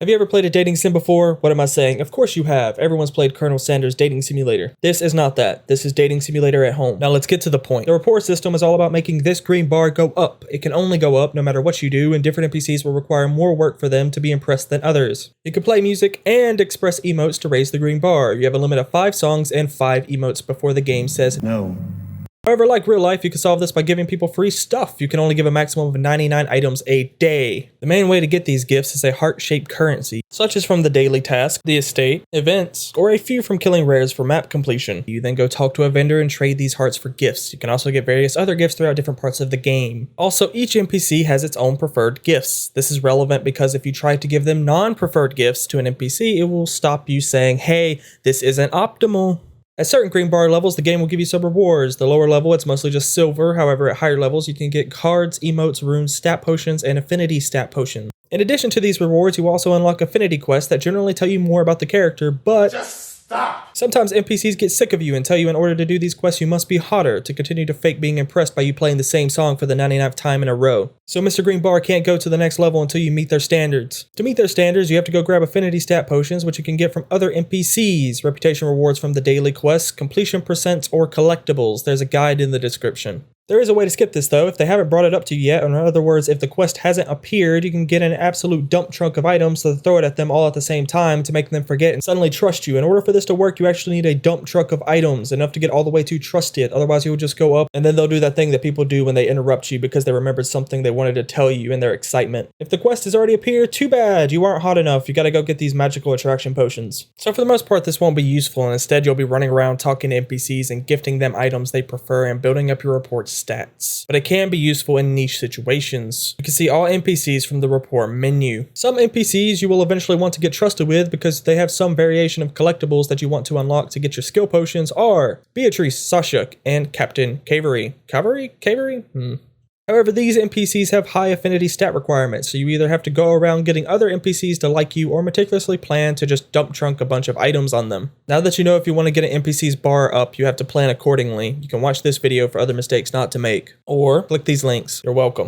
Have you ever played a dating sim before? What am I saying? Of course you have. Everyone's played Colonel Sanders' Dating Simulator. This is not that. This is Dating Simulator at home. Now let's get to the point. The rapport system is all about making this green bar go up. It can only go up no matter what you do, and different NPCs will require more work for them to be impressed than others. You can play music and express emotes to raise the green bar. You have a limit of 5 songs and 5 emotes before the game says no. However, like real life, you can solve this by giving people free stuff. You can only give a maximum of 99 items a day. The main way to get these gifts is a heart-shaped currency, such as from the daily task, the estate, events, or a few from killing rares for map completion. You then go talk to a vendor and trade these hearts for gifts. You can also get various other gifts throughout different parts of the game. Also, each NPC has its own preferred gifts. This is relevant because if you try to give them non-preferred gifts to an NPC, it will stop you saying, hey, this isn't optimal. At certain green bar levels, the game will give you some rewards. The lower level, it's mostly just silver. However, at higher levels, you can get cards, emotes, runes, stat potions, and affinity stat potions. In addition to these rewards, you also unlock affinity quests that generally tell you more about the character, but just stop! Sometimes NPCs get sick of you and tell you in order to do these quests you must be hotter to continue to fake being impressed by you playing the same song for the 99th time in a row. So Mr. Green Bar can't go to the next level until you meet their standards. To meet their standards, you have to go grab affinity stat potions, which you can get from other NPCs, reputation rewards from the daily quests, completion percents, or collectibles. There's a guide in the description. There is a way to skip this though. If they haven't brought it up to you yet, or in other words, if the quest hasn't appeared, you can get an absolute dump trunk of items to throw it at them all at the same time to make them forget and suddenly trust you. In order for this to work, you actually need a dump truck of items, enough to get all the way to trusted. Otherwise, you'll just go up and then they'll do that thing that people do when they interrupt you because they remembered something they wanted to tell you in their excitement. If the quest has already appeared, too bad. You aren't hot enough. You gotta go get these magical attraction potions. So for the most part, this won't be useful, and instead you'll be running around talking to NPCs and gifting them items they prefer and building up your rapport stats. But it can be useful in niche situations. You can see all NPCs from the rapport menu. Some NPCs you will eventually want to get trusted with because they have some variation of collectibles that you want to unlock to get your skill potions are Beatrice, Sasha, and Captain Cavery. Cavery? However, these NPCs have high affinity stat requirements, so you either have to go around getting other NPCs to like you or meticulously plan to just dump trunk a bunch of items on them. Now that you know if you want to get an NPC's bar up, you have to plan accordingly. You can watch this video for other mistakes not to make, or click these links. You're welcome.